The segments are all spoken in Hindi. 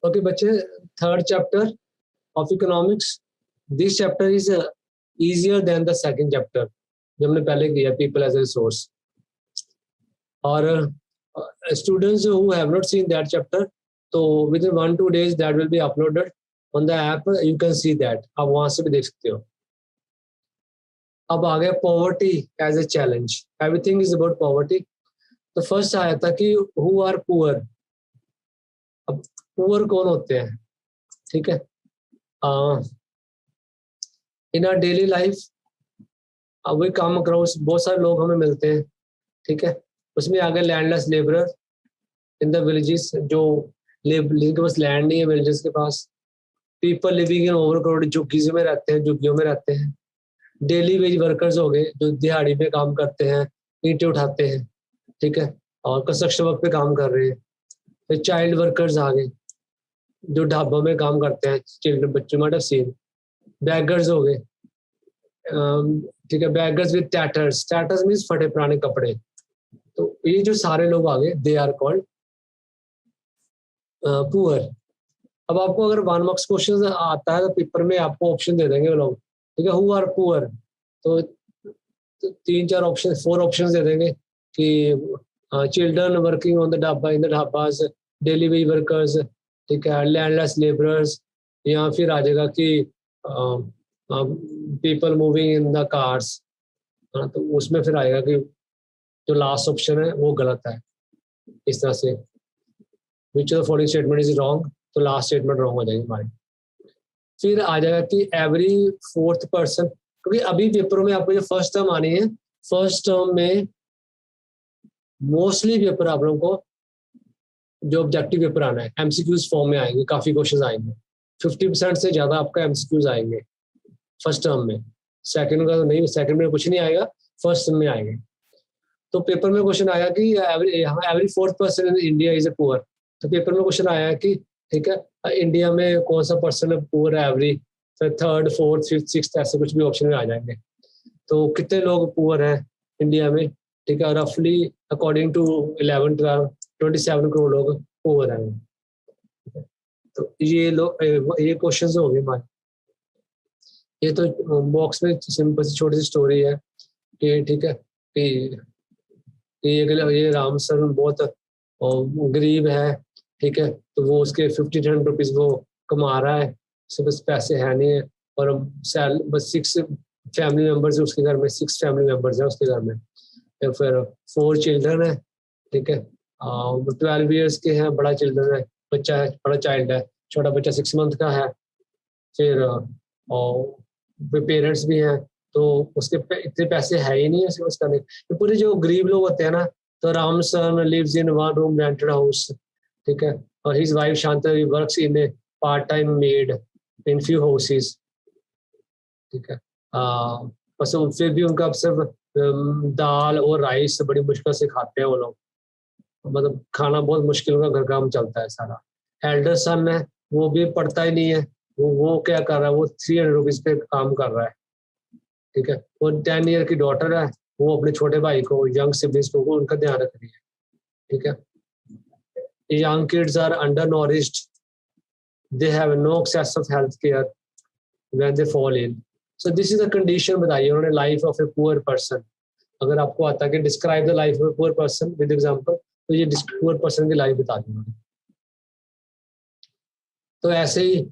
ओके बच्चे, third chapter of economics, this chapter is easier than the second chapter जो हमने पहले किया, people as a resource. और students who have not seen that chapter, तो within 1-2 days that will be uploaded on the app, you can see that, आप वहां से भी देख सकते हो. अब आ गया poverty as a challenge, everything is about poverty. तो फर्स्ट आया था कि who are poor. अब poor कौन होते हैं, ठीक है. इन आवर डेली लाइफ वही काम अक्रॉस बहुत सारे लोग हमें मिलते हैं, ठीक है. उसमें आ गए landless labourer in the villages, जो जिनके पास लैंड नहीं है विलेजेस के पास. पीपल लिविंग इन ओवरक्राउडेड झुग्गीज में रहते हैं, झुग्गियों में रहते हैं. डेली वेज वर्कर्स हो गए जो दिहाड़ी पे काम करते हैं, ईंटें उठाते हैं, ठीक है, और कंस्ट्रक्शन वर्क पे काम कर रहे हैं. फिर चाइल्ड वर्कर्स आ गए जो ढाबों में काम करते हैं, चिल्ड्रन बच्चों में सीन. बैगर्स हो गए, ठीक है, बैगर्स विद टैटर्स, टैटर्स मीन्स फटे पुराने कपड़े. तो ये जो सारे लोग आ गए दे आर कॉल्ड पुअर. अब आपको अगर 1 मार्क्स क्वेश्चन आता है तो पेपर में आपको ऑप्शन दे देंगे वो लोग, ठीक है, हु आर पुअर. तो 3-4 ऑप्शन, 4 ऑप्शन दे देंगे कि children working on the dhaba, in the dhabas, daily wage workers, ठीक है, लैंडलेस लेबरर्स, या फिर आ जाएगा कि people moving in the cars. तो उसमें फिर आएगा कि जो लास्ट ऑप्शन है वो गलत है. इस तरह से which of the following statement is wrong, तो लास्ट स्टेटमेंट रॉन्ग हो जाएगी हमारी. फिर आ जाएगा कि एवरी 4th पर्सन, क्योंकि अभी पेपरों में आपको जो फर्स्ट टर्म आनी है, फर्स्ट टर्म में मोस्टली पेपर आप लोगों को जो ऑब्जेक्टिव पेपर आना है एमसीक्यूज फॉर्म में आएंगे, काफी क्वेश्चन आएंगे. 50% से ज्यादा आपका एमसीक्यूज आएंगे फर्स्ट टर्म में. सेकंड का तो नहीं, सेकंड में कुछ नहीं आएगा, फर्स्ट टर्म में आएंगे. तो पेपर में क्वेश्चन आया कि every 4th person in India is a poor. तो पेपर में क्वेश्चन आया कि ठीक है, इंडिया में कौन सा पर्सन है पुअर है, every 3rd 4th 5th 6th ऐसे कुछ भी ऑप्शन में आ जाएंगे. तो कितने लोग पुअर हैं इंडिया में, ठीक है, रफली अकॉर्डिंग टू 11-12 27 करोड़ लोग पुअर हैं. तो ये लोग, ये क्वेश्चन हो गए हमारे. ये तो बॉक्स में सिंपल सी छोटी सी स्टोरी है कि ठीक है कि ये राम सर बहुत गरीब है, ठीक है, तो वो उसके 50-100 रुपीज वो कमा रहा है, उसके पास पैसे है नहीं है, और बस 6 फैमिली मेंबर्स है उसके घर में, 6 फैमिली मेंबर्स है उसके घर में. फिर 4 चिल्ड्रन है, ठीक है, 12 ईयर्स के हैं, बड़ा चिल्ड्रन है, बच्चा है, बड़ा चाइल्ड है, छोटा बच्चा 6 मंथ का है. फिर पेरेंट्स भी हैं, तो उसके इतने पैसे है ही नहीं उसका नहीं. तो पूरे जो गरीब लोग होते हैं ना, तो Ram Saran lives in 1 room rented house, ठीक है, और his wife Shanti works in a part time maid in few houses, ठीक है. बस फिर भी उनका सिर्फ दाल और राइस बड़ी मुश्किल से खाते हैं वो लोग, मतलब खाना बहुत मुश्किल का घर काम चलता है सारा. एल्डर सन है, वो भी पढ़ता ही नहीं है, वो क्या कर रहा है, वो 300 रुपीज पे काम कर रहा है, ठीक है. वो 10 ईयर की डॉटर है, वो अपने छोटे भाई को, यंग सिबलिंग्स को, उनका ध्यान रख रही है, ठीक है. Young kids are undernourished, they have no access of health care when they fall in. So this is the condition बताई उन्होंने life of a poor person. अगर आपको आता है कि describe the life of a poor person with example, तो ये पुअर पर्सन की लाइफ बता दी उन्होंने. तो ऐसे ही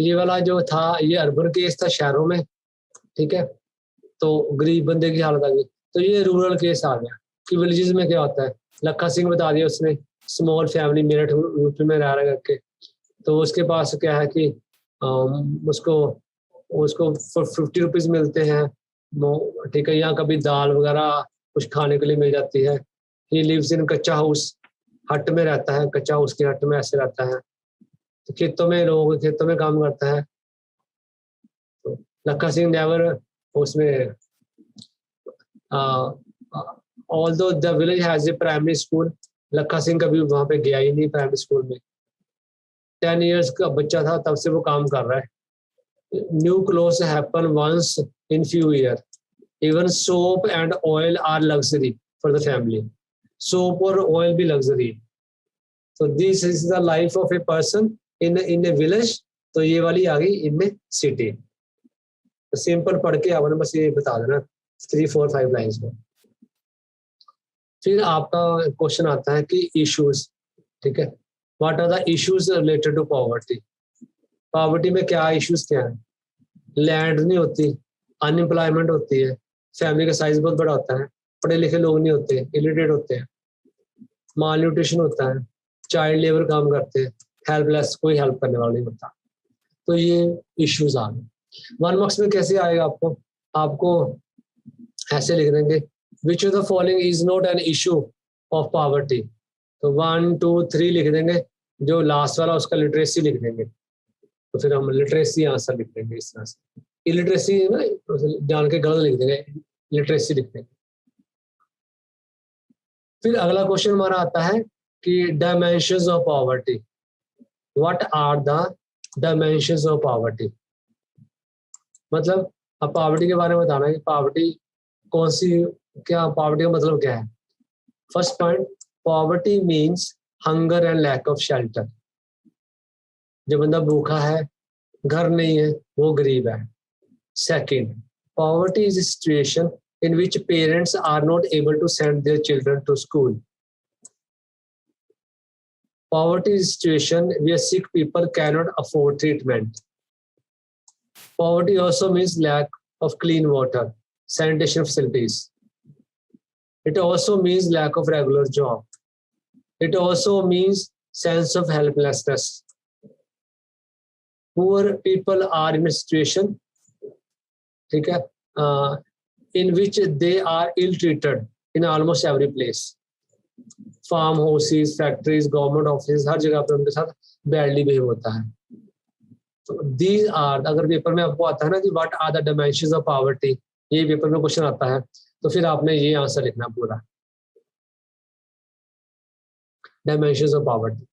ये वाला जो था ये अर्बन केस था शहरों में, ठीक है, तो गरीब बंदे की हालत आ गई. तो ये रूरल केस आ गया कि विलेजेस में क्या होता है. लखा सिंह बता दिया उसने, स्मॉल फैमिली, मेरठ यूपी में रह रहा करके. तो उसके पास क्या है कि उसको 50 रुपीज मिलते हैं, ठीक है, यहाँ कभी दाल वगैरह कुछ खाने के लिए मिल जाती है. ही लिव्स इन कच्चा हाउस, हट में रहता है, कच्चा हाउस की हट में ऐसे रहता है. तो खेतों में काम करता है. तो लखा सिंह नेवर उसमें although the village has a primary school, लखा सिंह कभी वहां पे गया ही नहीं प्राइमरी स्कूल में. 10 ईयर्स का बच्चा था तब से वो काम कर रहा है. New clothes happen once in few year, even soap and oil are luxury for the family. Soap और ऑयल भी लग्जरी. तो this is the life of a person in a village, तो ये वाली आ गई इन ए सिटी। तो सिंपल पढ़ के आपने बस ये बता देना 3, 4, 5 लाइन्स में। फिर आपका क्वेश्चन आता है कि इश्यूज, ठीक है, what are the issues related to poverty. Poverty में क्या इश्यूज क्या है? लैंड नहीं होती, अनएम्प्लॉयमेंट होती है, फैमिली का साइज बहुत बड़ा होता है, पढ़े लिखे लोग नहीं होते, इलिटरेट होते हैं, माल न्यूट्रिशन होता है, चाइल्ड लेबर काम करते हैं, हेल्पलेस, कोई हेल्प करने वाला नहीं होता। तो ये इश्यूज आ गए। 1 मार्क्स में कैसे आएगा आपको ऐसे लिख देंगे, which of the following is not an issue of poverty. तो 1, 2, 3 लिख देंगे, जो लास्ट वाला उसका लिटरेसी लिख देंगे। तो फिर हम लिटरेसी आंसर लिख देंगे इस तरह से। इलिटरेसी ना जान के गलत लिख देंगे, लिटरेसी लिख देंगे। फिर अगला क्वेश्चन हमारा आता है कि dimensions of poverty, what are the dimensions of poverty. मतलब अब पॉवर्टी के बारे में बताना है कि पॉवर्टी कौन सी, क्या पॉवर्टी का मतलब क्या है। First point, poverty means hunger and lack of shelter. जो बंदा भूखा है, घर नहीं है, वो गरीब है। Second, poverty is a situation in which parents are not able to send their children to school. Poverty is a situation where sick people cannot afford treatment. Poverty also means lack of clean water, sanitation facilities. It also means lack of regular job. It also means sense of helplessness. Poor people are in a situation, ठीक है, in which they are ill treated in almost every place. Farm houses, factories, government offices, हर जगह पे उनके साथ badly behave होता है। तो these are, अगर पेपर में आपको आता है ना कि what are the dimensions of poverty, ये पेपर में क्वेश्चन आता है, तो फिर आपने ये आंसर लिखना पूरा, dimensions of poverty।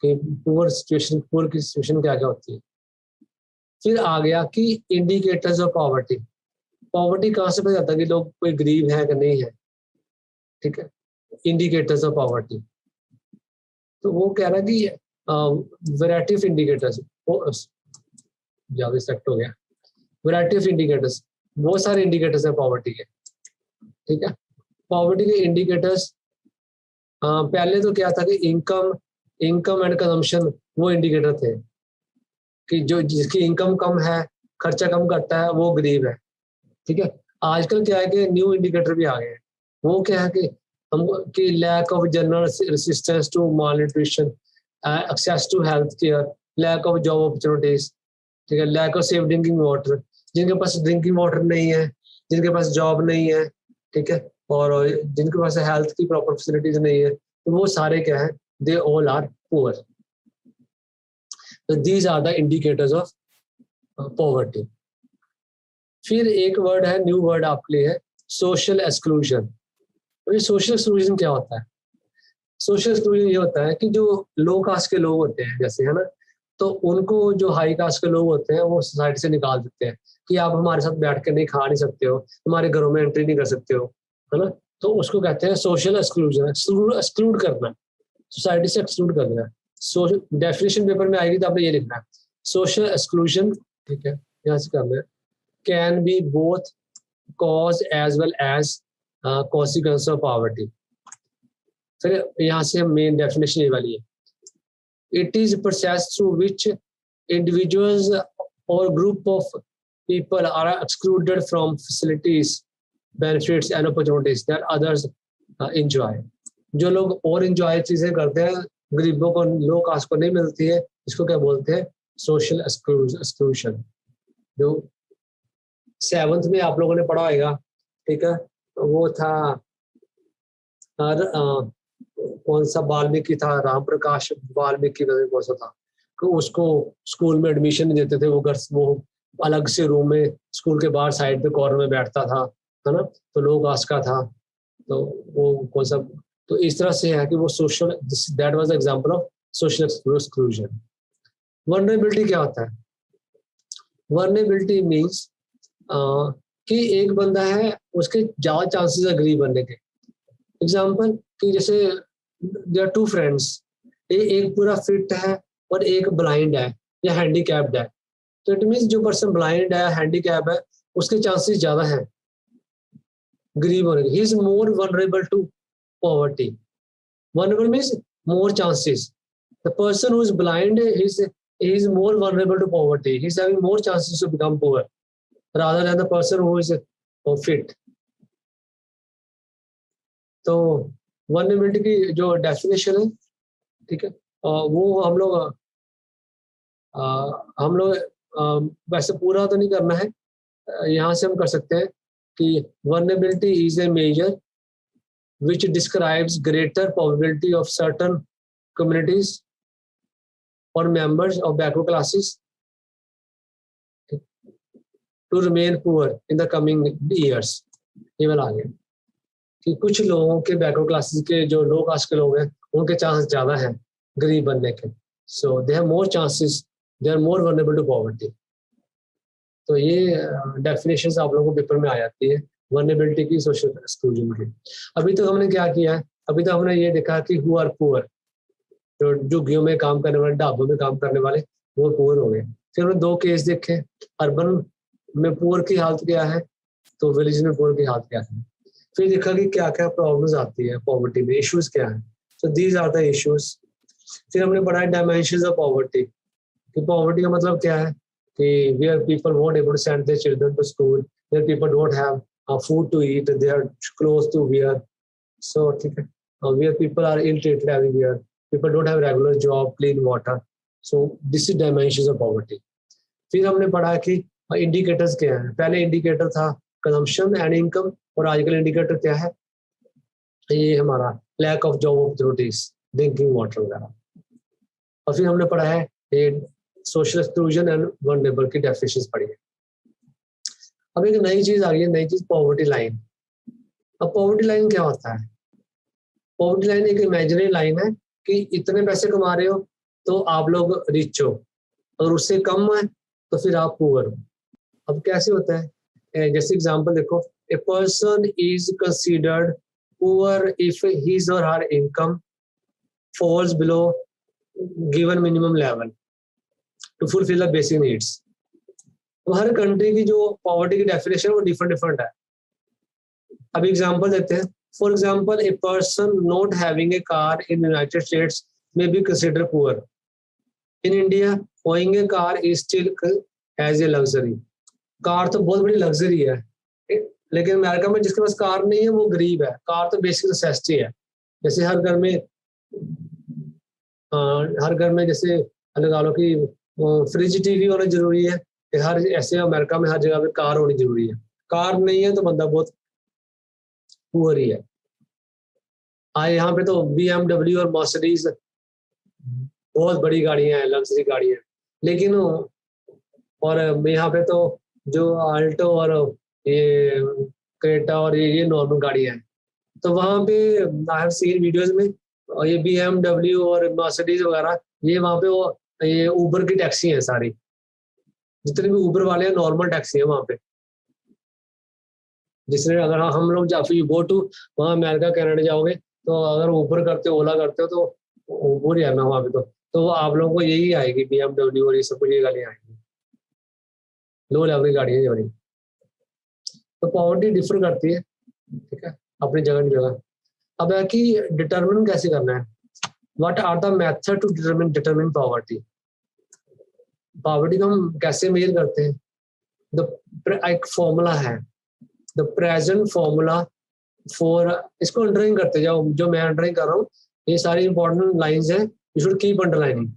कि poor की सिचुएशन क्या क्या होती है। फिर आ गया कि इंडिकेटर्स ऑफ पॉवर्टी। पॉवर्टी कहाँ से पता चलता है कि लोग कोई गरीब है कि नहीं है, ठीक है। इंडिकेटर्स ऑफ पॉवर्टी, तो वो कह रहा है कि वैरायटी ऑफ इंडिकेटर्स, ज्यादा सेक्ट हो गया, वैरायटी ऑफ इंडिकेटर्स, बहुत सारे इंडिकेटर्स है पॉवर्टी के, ठीक है। पॉवर्टी के इंडिकेटर्स पहले तो क्या था कि इनकम एंड कंजम्पशन, वो इंडिकेटर थे कि जो जिसकी इनकम कम है, खर्चा कम करता है, वो गरीब है, ठीक है। आजकल क्या है कि न्यू इंडिकेटर भी आ गए हैं। वो क्या है कि हमको कि lack of general resistance to malnutrition, access to health care, lack of job opportunities, ठीक है, lack of safe drinking water. जिनके पास ड्रिंकिंग वाटर नहीं है, जिनके पास जॉब नहीं है, ठीक है, और जिनके पास हेल्थ की प्रॉपर फैसिलिटीज नहीं है, तो वो सारे क्या है, they all are poor. So these are the indicators of poverty. फिर एक वर्ड है, न्यू वर्ड आपके लिए है, सोशल एक्सक्लूजन। तो ये सोशल एक्सक्लूजन क्या होता है? सोशल एक्सक्लूजन ये होता है कि जो लो कास्ट के लोग होते हैं, जैसे है ना, तो उनको जो हाई कास्ट के लोग होते हैं वो सोसाइटी से निकाल देते हैं कि आप हमारे साथ बैठ कर नहीं खा नहीं सकते हो, हमारे घरों में एंट्री नहीं कर सकते हो, है ना। तो उसको कहते हैं सोशल एक्सक्लूजन। एक्सक्लूड करना, सोसाइटी से एक्सक्लूड करना। डेफिनेशन पेपर में आएगी तो आपने ये लिखना है, सोशल एक्सक्लूजन, ठीक है, यहाँ से करना है, can be both cause as well as consequence of poverty. फिर यहाँ से मेन डेफिनेशन ये वाली है, it is process through which individuals और group of people are excluded from facilities, benefits and opportunities that others enjoy. जो लोग और एंजॉय चीजें करते हैं, गरीबों को, लो कास्ट को नहीं मिलती है, इसको क्या बोलते हैं, सोशल एक्सक्लूजन। जो 7th में आप लोगों ने पढ़ा होगा, ठीक है, तो वो था कौन सा वाल्मीकि था, राम प्रकाश वाल्मीकि कौन सा था, कि उसको स्कूल में एडमिशन नहीं देते थे, वो अलग से रूम में स्कूल के बाहर साइड पे कॉर्नर में बैठता था, है ना, तो लो कास्ट का था, तो वो कौन सा, तो इस तरह से है कि वो social, that was example of social exclusion. Vulnerability क्या होता है? वल्नरेबिलिटी मींस कि एक बंदा है, उसके ज्यादा चांसेस है गरीब बनने के। एग्जांपल कि जैसे देयर आर टू फ्रेंड्स, एक पूरा फिट है और एक ब्लाइंड है या हैंडीकैप्ड है, तो इट मीन्स जो पर्सन ब्लाइंड है, हैंडीकैप है, उसके चांसेस ज्यादा हैं गरीब होने के। He is more vulnerable to poverty. Vulnerable means more chances. The person who is blind is more vulnerable to poverty. He's having more chances to become poor rather than the person who is fit. तो वनरेबिलिटी की जो डेफिनेशन है, ठीक है, वो हम लोग वैसे पूरा तो नहीं करना है, यहाँ से हम कर सकते हैं कि vulnerability is a major which describes greater probability of certain communities or members of backward classes to remain poor in the coming years. ये वाला आ गया कि कुछ लोगों के बैकवर्ड क्लासेस के जो लो कास्ट के लोग हैं उनके चांस ज्यादा हैं गरीब बनने के, so they have more chances, they are more vulnerable to poverty. तो ये डेफिनेशंस आप लोगों को पेपर में आ जाती है वल्नरेबिलिटी की, सोशल एक्सक्लूजन की। अभी तो हमने क्या किया है, अभी तो हमने ये देखा कि हु आर पुअर, जो झुग्गियों में काम करने वाले, ढाबों में काम करने वाले, वो पुअर हो गए। फिर हमने दो केस देखे, अर्बन में पुअर की हालत क्या है, तो विलेज में पुअर की हालत क्या है। फिर देखा कि क्या क्या प्रॉब्लम्स आती है पॉवर्टी में, इश्यूज क्या है, तो दीज आर द इश्यूज। फिर हमने पढ़ा डायमेंशंस ऑफ पॉवर्टी, कि पॉवर्टी का मतलब क्या है, कि where people won't able to send their children to school, where people don't have food to eat, they are clothes to wear, so ठीक है, where people are ill treated everywhere, people don't have regular job, clean water, so this is dimensions of poverty. फिर हमने पढ़ा कि इंडिकेटर्स क्या हैं। पहले इंडिकेटर था कंजम्पशन एंड इनकम, और आजकल इंडिकेटर क्या है, ये हमारा lack of job opportunities, drinking water वगैरह। और फिर हमने पढ़ा है ये सोशल एक्सक्लूजन एंड वल्नरेबल की डेफिनेशंस पढ़ी है। अब एक नई चीज आ गई है, नई चीज पॉवर्टी लाइन। अब पॉवर्टी लाइन क्या होता है? पॉवर्टी लाइन एक इमेजिनरी लाइन है कि इतने पैसे कमा रहे हो तो आप लोग रिच हो, और उससे कम है तो फिर आप पुअर हो। अब कैसे होता है, जैसे एग्जांपल देखो, a person is considered poor if his और her income falls below given minimum level to fulfil the basic needs. तो हर कंट्री की जो पॉवर्टी की डेफिनेशन वो डिफरेंट डिफरेंट है। अब एग्जांपल देते हैं। For example, a person not having a car in the United States may be considered poor. In India, owning a car is still as a luxury. Car तो बहुत बड़ी लग्जरी है, लेकिन अमेरिका में जिसके पास कार नहीं है वो गरीब है। कार तो बेसिक नेसेसिटी है। जैसे हर घर में जैसे लगा लो कि फ्रिज, टीवी होना जरूरी है, हर ऐसे अमेरिका में हर जगह पे कार होनी जरूरी है। कार नहीं है तो बंदा बहुत पुअर ही है। यहाँ पे तो BMW और मर्सिडीज बहुत बड़ी गाड़ियां हैं, लग्जरी गाड़ियां हैं, लेकिन और यहाँ पे तो जो आल्टो और ये क्रेटा और ये नॉर्मल गाड़ियां हैं। तो वहाँ पे आई हैव सीन वीडियोस में, और ये BMW और मर्सिडीज वगैरह, ये वहाँ पे वो ये उबर की टैक्सी है सारी, जितने भी उबर वाले हैं नॉर्मल टैक्सी है वहाँ पे। जिसने अगर हम लोग यू गो टू वहाँ अमेरिका कनाडा जाओगे तो अगर ऊबर करते हो, ओला करते हो, तो ऊबर ही है ना वहाँ पे। तो आप लोगों को यही आएगी, BMW और ये सब कुछ ये गाड़ियाँ आएंगी, लो लेवल की गाड़ियाँ ये। तो पॉवर्टी डिफर करती है, ठीक है, अपनी जगह जगह। अब है कि डिटरमिन कैसे करना है, what are the method to determine poverty. Poverty को हम कैसे मेजर करते हैं? एक फॉर्मूला है, द प्रेजेंट फॉर्मूला फॉर, इसको अंडरलाइन करते जाओ, जो मैं अंडरलाइन कर रहा हूँ ये सारी इंपॉर्टेंट लाइंस हैं, यू शुड कीप अंडरलाइनिंग।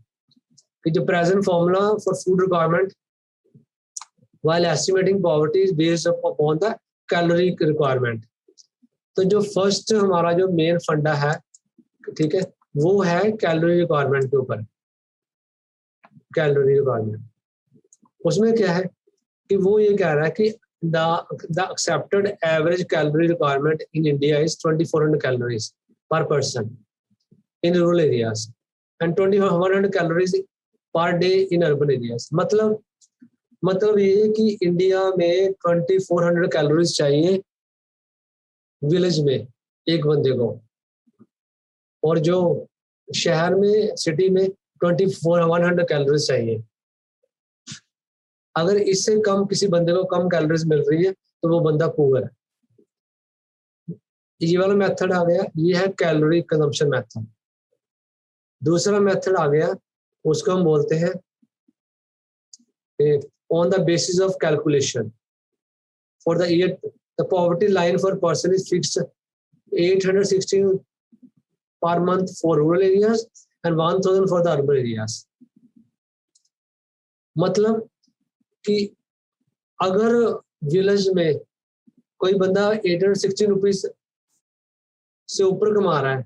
कि जो present formula for food requirement while estimating poverty is based upon the calorie requirement. तो जो फर्स्ट हमारा जो मेन फंडा है, ठीक है, वो है कैलोरी रिक्वायरमेंट के ऊपर। कैलोरी रिक्वायरमेंट उसमें क्या है कि वो ये कह रहा है कि the accepted average calorie requirement in India is 2400 calories per person in rural areas and 2100 calories per day in urban areas. मतलब ये कि इंडिया में 2400 कैलोरीज चाहिए विलेज में एक बंदे को, और जो शहर में सिटी में 100 कैलोरीज चाहिए। अगर इससे कम किसी बंदे को कम कैलोरीज मिल रही है तो वो बंदा पुअर है। ये वाला मेथड आ गया, ये है कैलोरी कंजम्पशन मेथड। दूसरा मेथड आ गया, उसको हम बोलते हैं on the basis of calculation for the year the poverty line for person is fixed 816 per month for rural areas and 1000 for the urban areas। मतलब कि अगर विलेज में कोई बंदा 816 रुपीज से ऊपर कमा रहा है,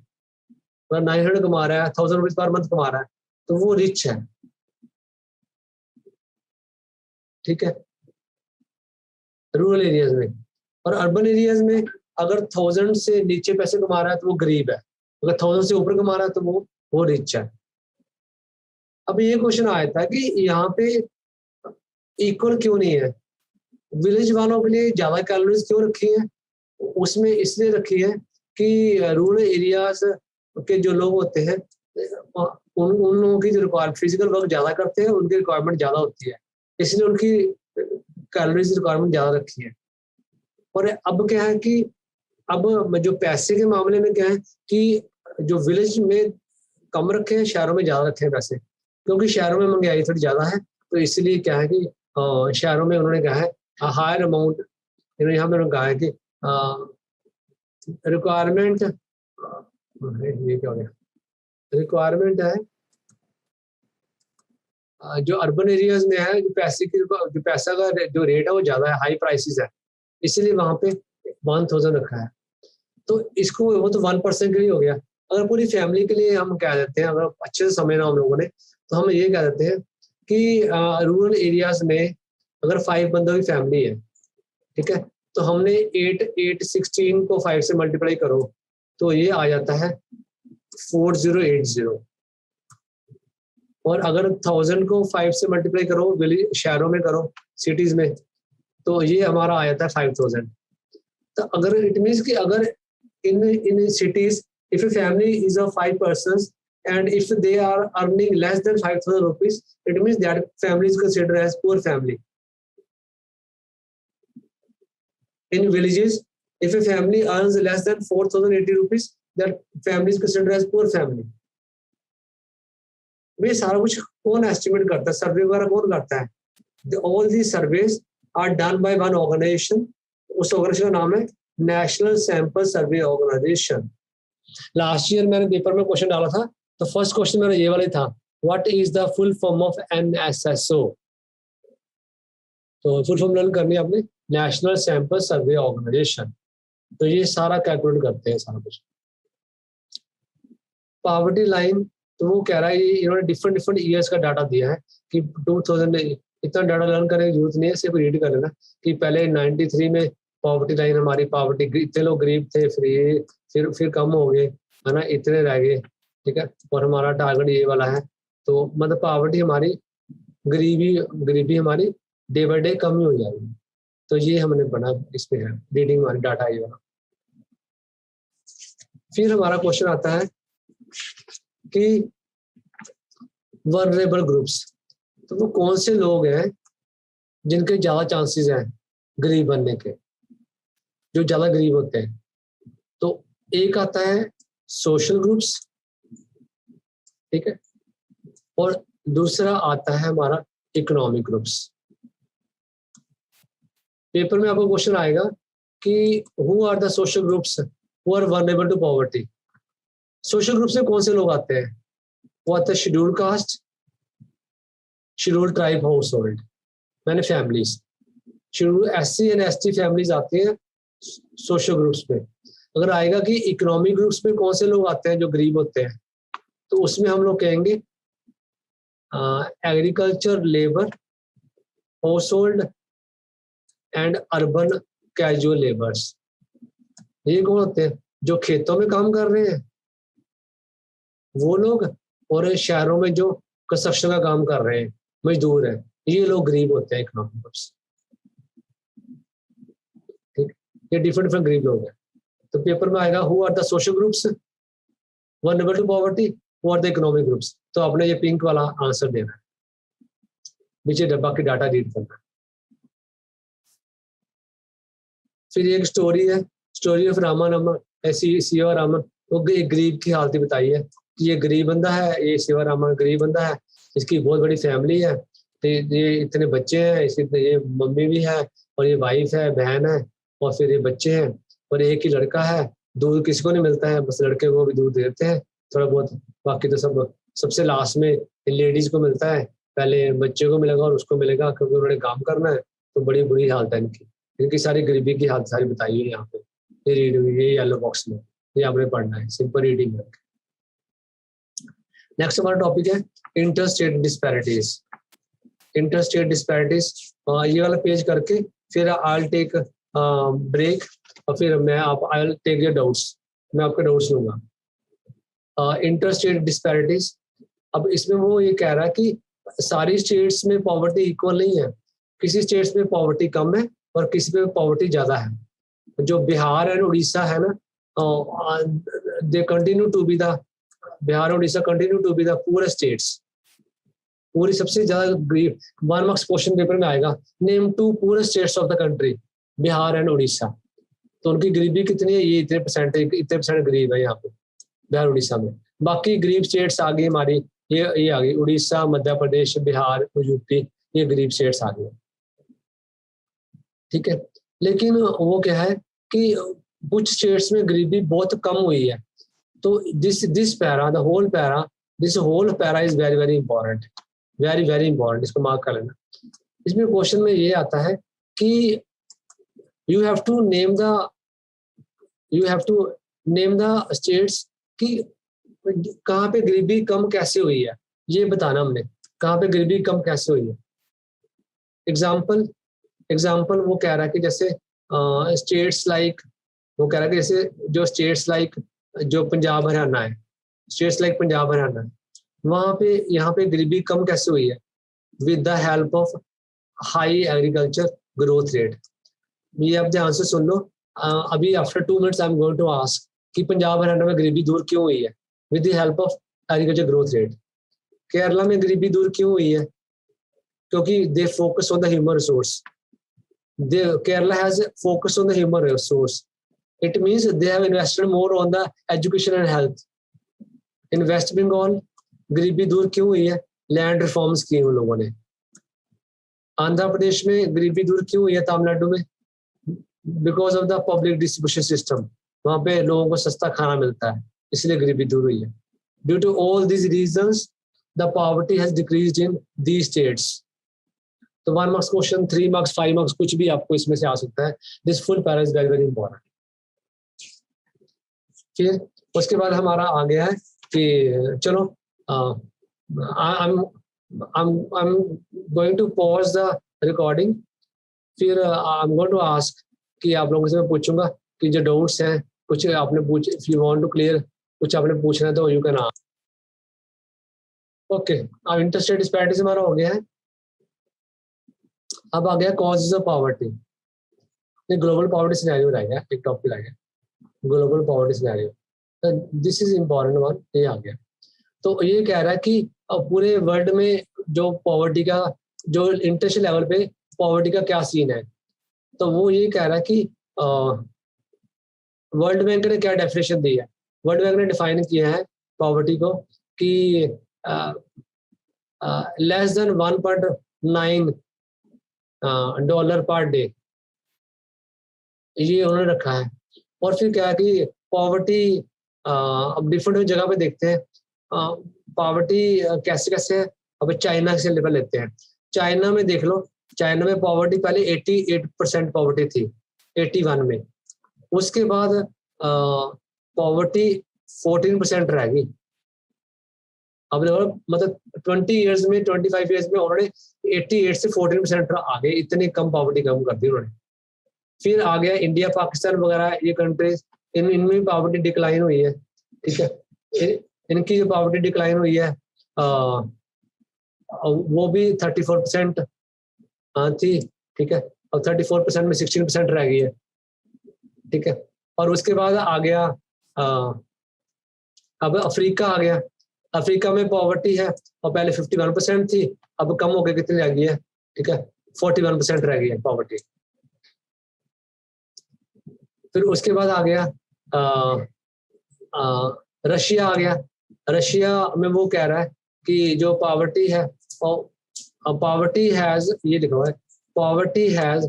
900 कमा रहा है, 1000 रुपीज पर मंथ कमा रहा है, तो वो रिच है। ठीक है, रूरल एरियाज में। और अर्बन एरियाज में अगर 1000 से नीचे पैसे कमा रहा है तो वो गरीब है, अगर 1000 से ऊपर कमा रहा है तो वो रिच है। अब ये क्वेश्चन आया था कि यहाँ पे इक्वल क्यों नहीं है, विलेज वालों के लिए ज्यादा कैलोरीज क्यों रखी है? उसमें इसलिए रखी है कि रूरल एरियाज के जो लोग होते हैं उन लोगों की जो रिक्वायरमेंट फिजिकल वर्क ज्यादा करते हैं, उनकी रिक्वायरमेंट ज्यादा होती है, इसलिए उनकी कैलोरीज रिक्वायरमेंट ज्यादा रखी है। और अब क्या है कि अब जो पैसे के मामले में क्या है कि जो विलेज में कम रखे हैं, शहरों में ज्यादा रखे हैं पैसे, क्योंकि शहरों में महंगाई थोड़ी ज्यादा है, तो इसलिए क्या है कि शहरों में उन्होंने कहा है हायर अमाउंट, यहाँ पे उन्होंने कहा है कि रिक्वायरमेंट, ये क्या हो गया, रिक्वायरमेंट है जो अर्बन एरियाज में है, जो पैसे की जो पैसा का जो रेट है वो ज्यादा है, हाई प्राइसेस है, इसलिए वहां पे 1000 रखा है। तो इसको वो तो 1% के लिए हो गया। अगर पूरी फैमिली के लिए हम क्या देते हैं, अगर अच्छे से समझना हम लोगों ने, तो हम ये कह देते हैं कि रूरल एरियाज में अगर 5 बंदों की फैमिली है, ठीक है, तो हमने 816 को 5 से मल्टीप्लाई करो तो ये आ जाता है 4080। और अगर 1000 को 5 से मल्टीप्लाई करो शहरों में करो, सिटीज में, तो ये हमारा आ जाता है 5000। तो अगर इट मीन्स कि अगर in cities if a family is of 5 persons and if they are earning less than 5000 rupees, it means that family is considered as poor family. In villages, if a family earns less than 4080 rupees, that family is considered as poor family. ये सारा कुछ कौन एस्टिमेट करता है, सर्वे वगैरह कौन करता है? All these surveys are done by one organization, उस ऑर्गेनाइजेशन का नाम है national sample survey organization. Last year मैंने पेपर में क्वेश्चन डाला था, तो फर्स्ट क्वेश्चन मेरा ये वाला था, what is the full form of NSSO? तो फुल फॉर्म लर्न करनी है आपने, नेशनल सैंपल सर्वे ऑर्गेनाइजेशन। तो ये सारा कैलकुलेट करते हैं सारा कुछ। पॉवर्टी लाइन, तो वो कह रहा है इन्होंने डिफरेंट ईयर्स का डाटा दिया है कि 2000, इतना डाटा लर्न करने की जरूरत नहीं है, सिर्फ रीड कर लेना कि पहले 93 में पॉवर्टी लाइन हमारी, पॉवर्टी इतने लोग गरीब थे, फिर कम हो गए, है ना, इतने रह गए, ठीक है, और हमारा टारगेट ये वाला है। तो मतलब पॉवर्टी हमारी, गरीबी हमारी डे बाई डे कम ही हो जाएगी। तो ये हमने पढ़ा, इसमें है रीडिंग वाली डाटा ये वाला। फिर हमारा क्वेश्चन आता है कि वल्नरेबल ग्रुप्स, तो वो कौन से लोग हैं जिनके ज्यादा चांसेस हैं गरीब बनने के, जो ज्यादा गरीब होते हैं? तो एक आता है सोशल ग्रुप्स, ठीक है, और दूसरा आता है हमारा इकोनॉमिक ग्रुप्स। पेपर में आपको क्वेश्चन आएगा कि who are the social groups who are vulnerable to poverty. Social group से कौन से लोग आते हैं? वो आता है scheduled caste, scheduled tribe household, मैंने families, scheduled SC and ST families आती हैं सोशल ग्रुप्स में। अगर आएगा कि इकोनॉमिक ग्रुप्स में कौन से लोग आते हैं जो गरीब होते हैं, तो उसमें हम लोग कहेंगे agriculture labour, house hold and urban casual labours. ये कौन होते हैं? जो खेतों में काम कर रहे हैं वो लोग, और शहरों में जो कंस्ट्रक्शन का काम कर रहे हैं, मजदूर हैं, ये लोग गरीब होते हैं इकोनॉमिक ग्रुप्स। ठीक, ये डिफरेंट गरीब लोग हैं। तो पेपर में आएगा who are the social groups, vulnerable to poverty और द इकोनॉमिक ग्रुप्स। तो आपने ये पिंक वाला आंसर देना है, नीचे डब्बा की डाटा रीड करना है। फिर एक स्टोरी है, स्टोरी ऑफ रामन अमन, सीवा रामन। वो एक गरीब की हालत बताई है कि ये गरीब बंदा है, ये सीवा रामन गरीब बंदा है, इसकी बहुत बड़ी फैमिली है, तो ये इतने बच्चे हैं, इसकी ये मम्मी भी है और ये वाइफ है, बहन है, और फिर ये बच्चे हैं, और एक ही लड़का है। दूध किसी को नहीं मिलता है, बस लड़के को भी दूध देते हैं थोड़ा बहुत, बाकी तो सब सबसे लास्ट में लेडीज को मिलता है, पहले बच्चे को मिलेगा और उसको मिलेगा, क्योंकि उन्होंने काम करना है। तो बड़ी बुरी हालत है इनकी, इनकी सारी गरीबी की हालत सारी बताई है यहाँ पे, ये रीड हुई है येलो बॉक्स में, ये आपने पढ़ना है, सिंपल रीडिंग है। नेक्स्ट हमारा टॉपिक है inter state disparities. Inter state disparities, ये वाला पेज करके फिर आई विल टेक ब्रेक, और फिर I will take your doubts, मैं आपके डाउट्स लूंगा। इंटर स्टेट डिस्पैरिटीज, अब इसमें वो ये कह रहा है कि सारी स्टेट्स में पॉवर्टी इक्वल नहीं है, किसी स्टेट्स में पॉवर्टी कम है और किसी में पॉवर्टी ज्यादा है। जो बिहार एंड उड़ीसा है ना, they continue to be the, Bihar और Orissa continue to be the poor states, पूरी सबसे ज्यादा गरीब। 1 मार्क्स क्वेश्चन पेपर में आएगा, name 2 poor states of the country, Bihar and Orissa. तो उनकी गरीबी कितनी है, ये इतने परसेंट गरीब है यहाँ पे बिहार उड़ीसा में। बाकी गरीब स्टेट्स आ गई हमारी, ये आ गई उड़ीसा, मध्य प्रदेश, बिहार, यूपी, ये गरीब स्टेट्स आ गए, ठीक है। लेकिन वो क्या है कि कुछ स्टेट्स में गरीबी बहुत कम हुई है। तो this para, the whole para, this whole para is very very important, very very important, इसको मार्क कर लेना। इसमें क्वेश्चन में ये आता है कि you have to name the states कि कहाँ पे गरीबी कम कैसे हुई है, ये बताना हमने, कहाँ पे गरीबी कम कैसे हुई है। एग्जाम्पल वो कह रहा है कि जैसे स्टेट्स लाइक, वो कह रहा है कि जैसे जो स्टेट्स लाइक जो पंजाब हरियाणा है, स्टेट्स लाइक पंजाब हरियाणा है, वहाँ पे यहाँ पे गरीबी कम कैसे हुई है, with the help of high agriculture growth rate. ये आप ध्यान से सुन लो, अभी after 2 minutes I am going to ask कि पंजाब हरियाणा में गरीबी दूर क्यों हुई है, with the help of agriculture growth rate. Kerala में गरीबी दूर क्यों हुई है, क्योंकि they focus on the human resource, Kerala has focused on the human resource. It means they have invested more on the education and health. In West Bengal, गरीबी दूर क्यों हुई है, लैंड रिफॉर्म्स किए उन लोगों ने। आंध्र प्रदेश में गरीबी दूर क्यों हुई है, तमिलनाडु में, because of the public distribution system, वहां पे लोगों को सस्ता खाना मिलता है, इसलिए गरीबी दूर हुई है। Due to all these reasons the poverty has decreased in these states. तो 1 मार्क्स क्वेश्चन, 3 मार्क्स, 5 मार्क्स, कुछ भी आपको इसमें से आ सकता है। This full para is very very important. फिर उसके बाद हमारा आ गया है कि चलो I am going to pause the recording, फिर I am going to ask कि आप लोगों से मैं पूछूंगा कि जो डाउट्स हैं, कुछ आपने पूछ, if you want to clear, कुछ आपने पूछना है तो यू कैन आस्क। ओके, अब इंटरस्टेट डिस्पैरिटीज हमारा हो गया है। अब आ गया causes of poverty, global poverty scenario रह गया, एक टॉपिक रह गया, global poverty scenario, this is important one, ये आ गया। तो ये कह रहा है कि पूरे वर्ल्ड में जो पॉवर्टी का, जो इंटरनेशनल लेवल पे पॉवर्टी का क्या सीन है, तो वो ये कह रहा है कि वर्ल्ड बैंक ने क्या डेफिनेशन दी है। वर्ल्ड बैंक ने डिफाइन किया है पॉवर्टी को कि less than 1.9 dollar per day, ये उन्होंने रखा है। और फिर क्या है कि पॉवर्टी, अब डिफरेंट जगह पे देखते हैं पॉवर्टी कैसे कैसे है। अब चाइना से लेवल लेते हैं, चाइना में देख लो, चाइना में पॉवर्टी पहले 88% पॉवर्टी थी 81 में, उसके बाद पॉवर्टी 14% रह गई। अब मतलब 20 ईयर्स में, 25 ईयर्स में उन्होंने 88 से 14% आ गए, इतनी कम पॉवर्टी कम कर दी उन्होंने। फिर आ गया इंडिया, पाकिस्तान वगैरह, ये कंट्रीज, इनमें पॉवर्टी डिक्लाइन हुई है, ठीक है। इनकी जो पॉवर्टी डिक्लाइन हुई है वो भी 34% थी, ठीक है, और 34% में 16% रह गई है, ठीक है। और उसके बाद आ गया अब अफ्रीका आ गया, अफ्रीका में पॉवर्टी है और पहले 51% थी, अब कम हो गई, कितनी रह गई है, ठीक है 41% रह गई है पॉवर्टी। फिर उसके बाद आ गया रशिया आ गया। रशिया में वो कह रहा है कि जो पॉवर्टी है, और पॉवर्टी हैज, ये लिखा हुआ है पॉवर्टी हैज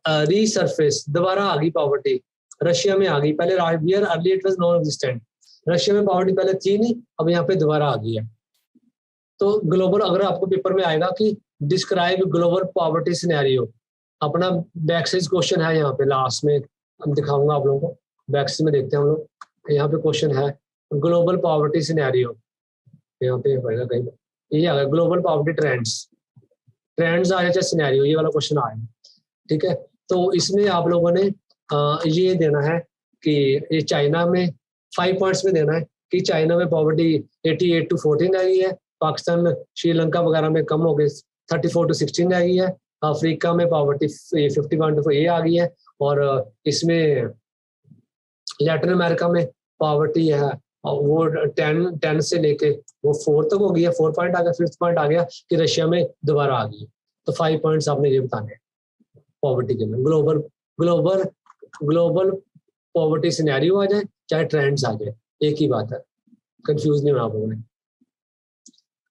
रीसरफेस, दोबारा आ गई पॉवर्टी रशिया में आ गई, पहले wear early it was non existent, Russia में पॉवर्टी पहले थी नहीं, अब यहाँ पे दोबारा आ गई है। तो ग्लोबल, अगर आपको पेपर में आएगा कि डिस्क्राइब ग्लोबल पॉवर्टी सिनेरियो, अपना बैकसेज क्वेश्चन है यहाँ पे लास्ट में हम दिखाऊंगा आप लोगों को, बैकसेज में देखते हैं हम लोग, यहाँ पे क्वेश्चन है ग्लोबल पॉवर्टी सिनेरियो, यहाँ पे होगा कहीं, ये आ गया ग्लोबल पॉवर्टी ट्रेंड्स आ जाए सिनेरियो, ये वाला क्वेश्चन आया, ठीक है। तो इसमें आप लोगों ने ये देना है कि ये चाइना में 5 पॉइंट्स में देना है कि चाइना में पॉवर्टी 88 to 14 आ गई है, पाकिस्तान श्रीलंका वगैरह में कम हो गई 34 to 16 आ गई है, अफ्रीका में पॉवर्टी 51 to 4 आ गई है, और इसमें लैटिन अमेरिका में पॉवर्टी है वो 10 से लेके वो 4 तक हो गई है, 4 पॉइंट आ गया। 5th पॉइंट आ गया कि रशिया में दोबारा आ गई। तो 5 पॉइंट्स आपने ये बताने पॉवर्टी के में, global global global poverty scenario आ जाए चाहे ट्रेंड्स आ जाए, एक ही बात है, कंफ्यूज नहीं होना आप लोगों ने।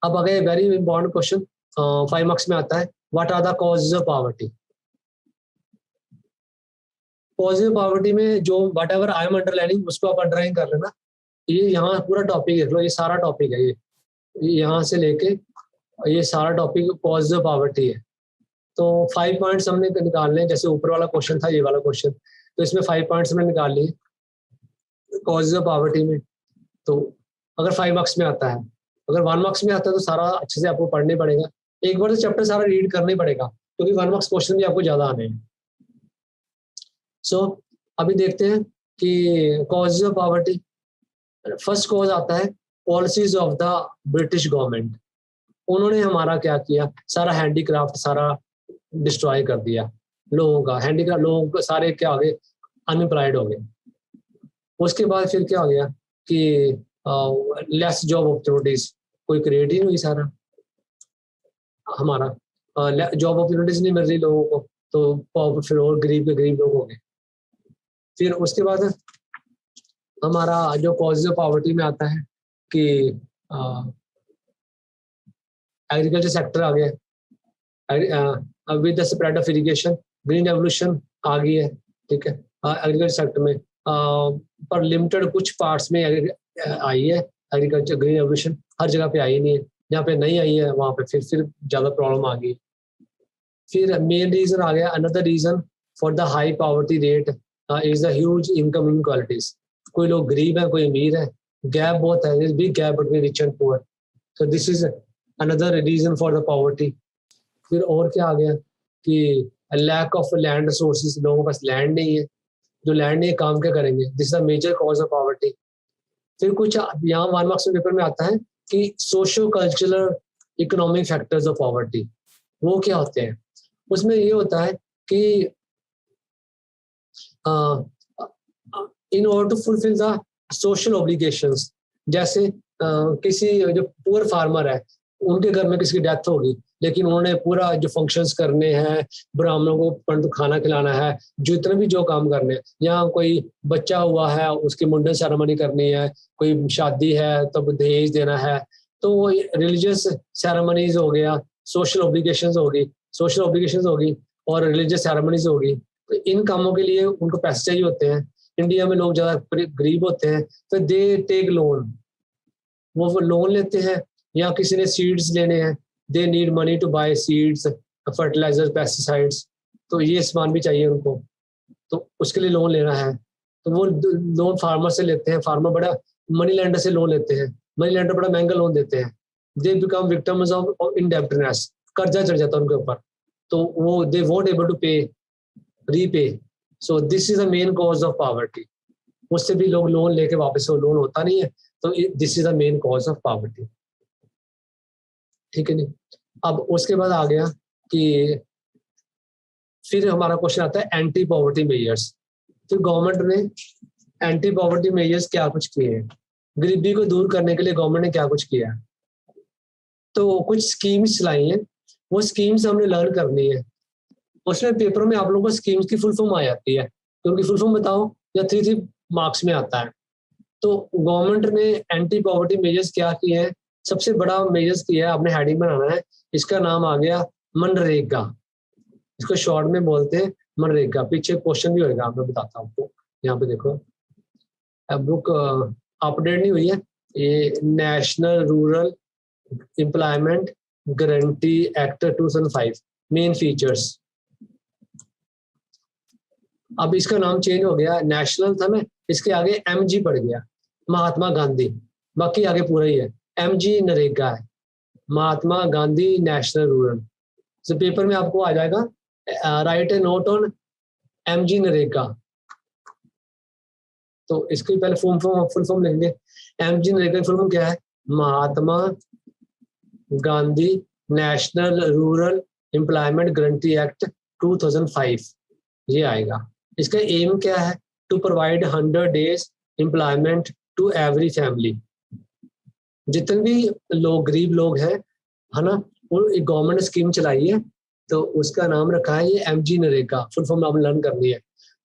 अब अगर वेरी इंपॉर्टेंट क्वेश्चन 5 मार्क्स में आता है, what are the causes of poverty. Causes of poverty में जो whatever I am underlining उसको आप अंडरलाइन कर लेना, ये यहाँ पूरा टॉपिक देख लो, ये सारा टॉपिक है, ये यहाँ से लेके ये सारा टॉपिक कॉजेज ऑफ पॉवर्टी है। तो 5 पॉइंट्स हमने निकालने हैं, जैसे ऊपर वाला क्वेश्चन था ये वाला क्वेश्चन, तो इसमें 5 पॉइंट्स हमने निकाल लिए कॉजेज ऑफ पॉवर्टी में। तो अगर 5 मार्क्स में आता है, अगर 1 मार्क्स में आता है तो सारा अच्छे से आपको पढ़ने पड़ेगा, एक बार तो चैप्टर सारा रीड करना ही पड़ेगा, क्योंकि 1 मार्क्स क्वेश्चन भी आपको ज्यादा आने हैं। सो अभी देखते हैं कि causes of poverty. First cause आता है policies of the British government. उन्होंने हमारा क्या किया, सारा हैंडीक्राफ्ट सारा डिस्ट्रॉय कर दिया, लोगों का हैंडीक्राफ्ट, लोगों को सारे क्या हो गए, अनएम्प्लॉयड हो गए। उसके बाद फिर क्या हो गया कि लेस जॉब अपॉर्चुनिटीज कोई क्रिएट ही नहीं, सारा हमारा जॉब अपॉर्चुनिटीज नहीं मिल रही लोगों को, तो फिर और गरीब के गरीब लोग हो गए। फिर उसके बाद हमारा जो कॉजेज ऑफ पॉवर्टी में आता है कि एग्रीकल्चर सेक्टर आ गया, with the spread of irrigation green revolution आ गई है, ठीक है एग्रीकल्चर सेक्टर में, पर लिमिटेड कुछ पार्ट्स में आई है एग्रीकल्चर ग्रीन रेवोल्यूशन, हर जगह पे आई नहीं है, जहाँ पे नहीं आई है वहाँ पे फिर ज़्यादा प्रॉब्लम आ गई। फिर मेन रीजन आ गया, another reason for the high poverty rate is the huge income inequalities. कोई लोग गरीब है, कोई अमीर है, गैप बहुत है, big gap between rich and poor, so this is another reason for the poverty. फिर और क्या आ गया कि लैक ऑफ लैंड रिसोर्सेज, लोगों के पास लैंड नहीं है, जो लैंड नहीं है काम क्या करेंगे, this is a major cause of poverty. फिर कुछ यहाँ 1 मार्क्स पेपर में आता है कि socio cultural economic factors of poverty, वो क्या होते हैं। उसमें ये होता है कि in order to fulfil the social obligations, जैसे किसी जो पुअर फार्मर है, उनके घर में किसी की डेथ होगी, लेकिन उन्होंने पूरा जो फंक्शंस करने हैं, ब्राह्मणों को परंतु खाना खिलाना है, जितने भी जो काम करने हैं, यहाँ कोई बच्चा हुआ है उसकी मुंडन सेरेमनी करनी है, कोई शादी है तब दहेज देना है, तो वो रिलीजियस सेरेमनीज हो गया, सोशल ऑब्लिगेशंस होगी और रिलीजियस सेरेमनीज होगी। तो इन कामों के लिए उनको पैसे चाहिए होते हैं। इंडिया में लोग ज़्यादा गरीब होते हैं, तो दे टेक लोन, वो लोन लेते हैं, या किसी ने सीड्स लेने हैं, they need money to buy seeds, fertiliser, pesticides, तो ये सामान भी चाहिए उनको, तो उसके लिए लोन लेना है, तो वो लोन फार्मर से लेते हैं, फार्मर बड़ा मनी लैंडर से लोन लेते हैं, मनी लैंडर बड़ा महंगा लोन देते हैं, they become victims of indebtedness, कर्जा चढ़ जाता है उनके ऊपर, तो वो दे वोंट एबल टू पे repay, so this is the main cause of poverty. उससे भी लोग लोन लेके वापस वो लोन होता नहीं है, तो this is the main cause of poverty, ठीक है नहीं। अब उसके बाद आ गया कि फिर हमारा क्वेश्चन आता है एंटी पॉवर्टी मेजर्स। फिर गवर्नमेंट ने एंटी पॉवर्टी मेजर्स क्या कुछ किए हैं। गरीबी को दूर करने के लिए गवर्नमेंट ने क्या कुछ किया है। तो कुछ स्कीम्स लाई हैं, वो स्कीम्स हमने लर्न करनी है। उसमें पेपर में आप लोगों को स्कीम्स की फुल फॉर्म आ जाती है, तो उनकी फुल फॉर्म बताओ, या 3 मार्क्स में आता है। तो गवर्नमेंट ने एंटी पॉवर्टी मेजर्स क्या किए हैं, सबसे बड़ा मेजर्स किया है, आपने हेडिंग बनाना है, इसका नाम आ गया मनरेगा। इसको शॉर्ट में बोलते हैं मनरेगा। पीछे क्वेश्चन भी होगा, मैं बताता हूँ आपको। यहाँ पे देखो, बुक अपडेट नहीं हुई है, ये national rural employment guarantee act 2005 main features. अब इसका नाम चेंज हो गया, नेशनल था ना, इसके आगे MG पड़ गया, महात्मा गांधी। बाकी आगे पूरा ही है, MG नरेगा है, महात्मा गांधी नेशनल रूरल। तो पेपर में आपको आ जाएगा, write a note on MG NREGA. तो इसकी पहले फुल फॉर्म लिखेंगे। MG नरेगा की फुल फॉर्म क्या है, Mahatma Gandhi national rural employment guarantee act 2005, ये आएगा। इसका एम क्या है, to provide 100 days employment to every family. जितने भी लोग गरीब लोग हैं, है ना, वो एक गवर्नमेंट स्कीम चलाई है, तो उसका नाम रखा है ये MG नरेगा। फुल फॉर्म आपने लर्न करनी है।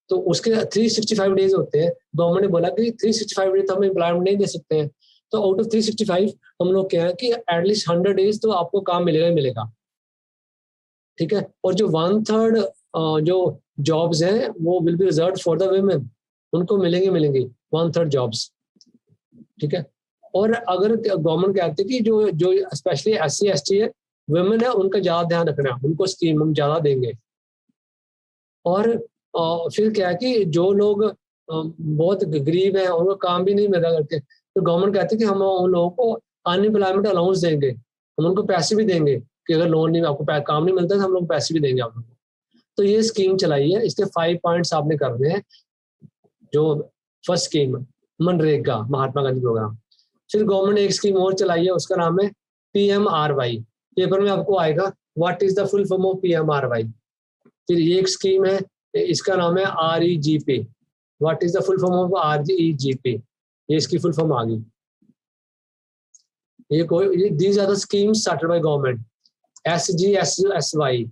तो उसके 365 डेज होते हैं। गवर्नमेंट ने बोला कि 365 डेज तो हम एम्प्लॉयमेंट नहीं दे सकते हैं, तो आउट ऑफ 365 हम लोग क्या है कि एटलीस्ट 100 days तो आपको काम मिलेगा ही मिलेगा, ठीक है। और जो 1/3 जो जॉब्स हैं वो will be reserve for the women, उनको मिलेंगे 1/3 जॉब्स, ठीक है। और अगर गवर्नमेंट कहती है कि जो जो स्पेशली SC ST है, वुमेन है, उनका ज्यादा ध्यान रखना, उनको स्कीम हम ज्यादा देंगे। और फिर क्या है कि जो लोग बहुत गरीब हैं, उनको काम भी नहीं मिल रहा करके, तो गवर्नमेंट कहती है कि हम उन लोगों को अनएम्प्लॉयमेंट अलाउंस देंगे, हम उनको पैसे भी देंगे कि अगर लोन नहीं, आपको काम नहीं मिलता तो हम लोग पैसे भी देंगे आप लोगों को। तो ये स्कीम चलाई है, इसके 5 पॉइंट्स आपने करने हैं। जो first scheme MNREGA, Mahatma Gandhi programme. फिर गवर्नमेंट ने एक स्कीम और चलाई है, उसका नाम है PMRY। पेपर में आपको आएगा what is the full form of PMRY। फिर ये एक स्कीम है, इसका नाम है REGP। What is the full form of REGP, ये इसकी फुल फॉर्म आ गई। ये these are the schemes started by government. SGSY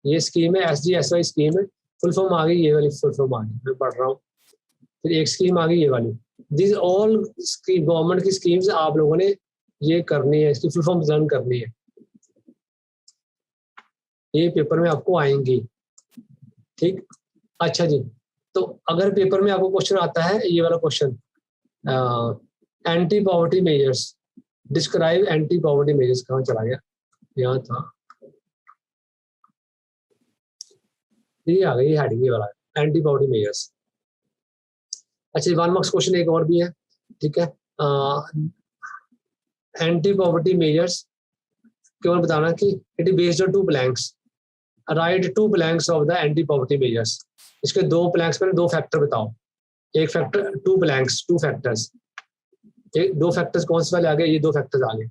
ये स्कीम है, SGSY स्कीम है, फुल फॉर्म आ गई, ये वाली फुल फॉर्म आ गई, मैं पढ़ रहा हूँ। फिर एक स्कीम आ गई ये वाली। दिस ऑल गवर्नमेंट की स्कीम्स आप लोगों ने ये करनी है, इसकी फुल फॉर्म लर्न करनी है, ये पेपर में आपको आएंगी, ठीक। अच्छा जी, तो अगर पेपर में आपको क्वेश्चन आता है ये वाला question, anti poverty measures, describe anti poverty measures, कहाँ चला गया, यहाँ था, ये आ गई हेडिंग, ये वाला एंटी पॉवर्टी मेजर्स। अच्छा, 1 मार्क्स क्वेश्चन एक और भी है, ठीक है। एंटी पॉवर्टी मेजर्स क्यों बताना कि it is based on 2 blanks, right 2 blanks of the anti poverty measures. इसके 2 blanks में 2 फैक्टर बताओ। एक फैक्टर, 2 blanks 2 फैक्टर्स, एक 2 फैक्टर्स कौन से वाले आ गए, ये 2 फैक्टर्स आ गए,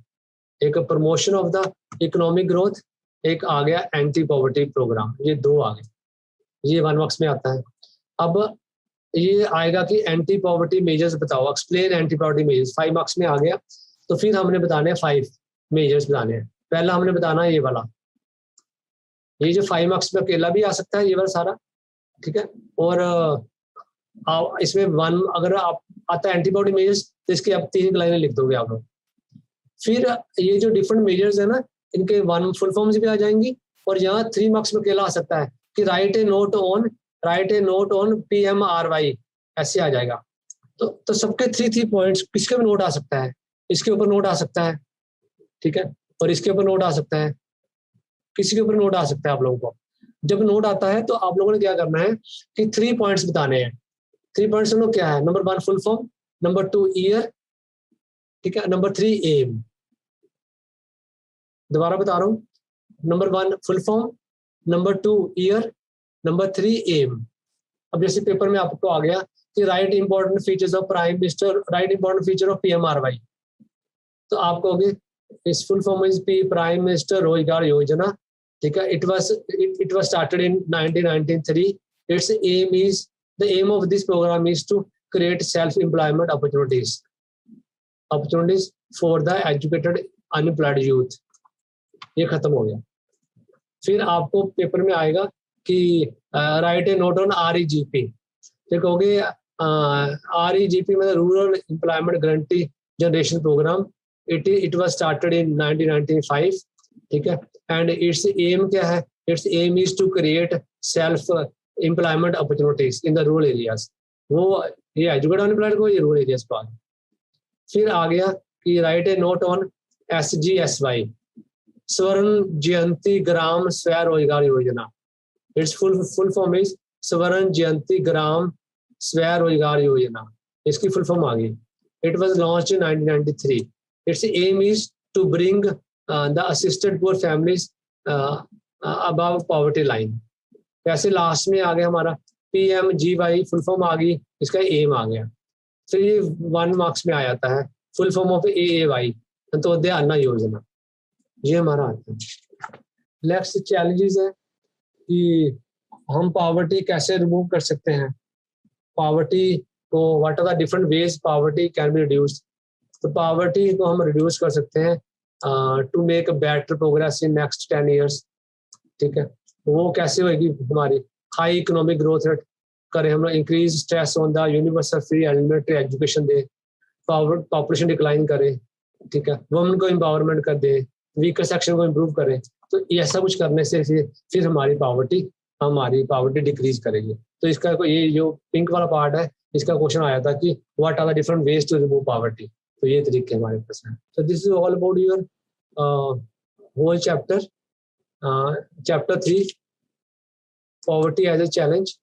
एक promotion of the economic growth, एक आ गया एंटी पॉवर्टी प्रोग्राम, ये 2 आ गए, ये 1 मार्क्स में आता है। अब ये आएगा कि एंटी पॉवर्टी मेजर्स बताओ, explain anti poverty measures, 5 marks में आ गया। तो फिर हमने बताने हैं 5 मेजर्स बताने हैं। पहला हमने बताना है ये वाला, ये जो 5 मार्क्स में अकेला भी आ सकता है ये वाला सारा, ठीक है। और इसमें 1 अगर आप आता है एंटी पॉवर्टी मेजर्स, तो इसकी आप 3 लाइनें लिख दोगे आप लोग। फिर ये जो डिफरेंट मेजर्स है ना, इनके 1 फुल फॉर्म्स भी आ जाएंगी, और यहाँ 3 मार्क्स में अकेला आ सकता है कि write a note on PMRY, ऐसे आ जाएगा। तो सबके 3 पॉइंट्स, किसके भी नोट आ सकता है, इसके ऊपर नोट आ सकता है, ठीक है, और इसके ऊपर नोट आ सकता है, किसी के ऊपर नोट आ सकता है आप लोगों को। जब नोट आता है तो आप लोगों ने क्या करना है कि 3 पॉइंट्स बताने हैं। 3 पॉइंट्स लोग क्या है, number 1 full form, number 2 year, ठीक है, नंबर 3 एम। दोबारा बता रहा हूँ, number 1 full form, number 2 year, number 3 aim. अब जैसे पेपर में आपको आ गया कि write important features of prime minister, write important feature of PMRY, तो आप कहोगे इस full form is prime minister Rozgar Yojana, ठीक है। It was started in 1993। Its aim is, the aim of this programme is to create self employment opportunities. Opportunities for the educated unemployed youth, ये खत्म हो गया। फिर आपको पेपर में आएगा कि write a note on REGP, फिर कहोगे REGP मतलब rural employment guarantee generation programme, it was started in 1995, ठीक है। एंड इट्स एम क्या है, its aim is to create self employment opportunities in the rural areas, वो ये एजुकेटेड अनएम्प्लॉयड को, ये रूरल एरियाज पर। फिर आ गया कि write a note on SGSY, स्वर्ण जयंती ग्राम स्वरोजगार योजना, इट्स फुल फॉर्म इज स्वर्ण जयंती ग्राम स्वरोजगार योजना, इसकी फुल फॉर्म आ गई। It was launched in 1993, its aim is to bring the assisted poor families above poverty line. ऐसे लास्ट में आ गया हमारा PMGY, फुल फॉर्म आ गई, इसका एम आ गया। फिर ये 1 मार्क्स में आ जाता है full form of AAY, Antyodaya अन्न योजना, ये हमारा आता है। नेक्स्ट चैलेंजेस है कि हम पॉवर्टी कैसे रिमूव कर सकते हैं, पॉवर्टी को what are the different ways poverty can be reduced. तो पॉवर्टी को हम रिड्यूस कर सकते हैं to make better progress in next 10 years, ठीक है। वो कैसे होगी, हमारी हाई इकोनॉमिक ग्रोथ रेट करें हम, increase stress on the universal free elementary education दे, पॉपुलेशन डिक्लाइन करें, ठीक है, वुमेन को एम्पावरमेंट कर दे, वीकर सेक्शन को इम्प्रूव करें। तो ऐसा कुछ करने से फिर हमारी पावर्टी डिक्रीज करेगी। तो इसका ये जो पिंक वाला पार्ट है, इसका क्वेश्चन आया था कि what are the different ways to remove poverty, तो ये तरीके हमारे पास है। तो this is all about your whole chapter 3, poverty as a challenge.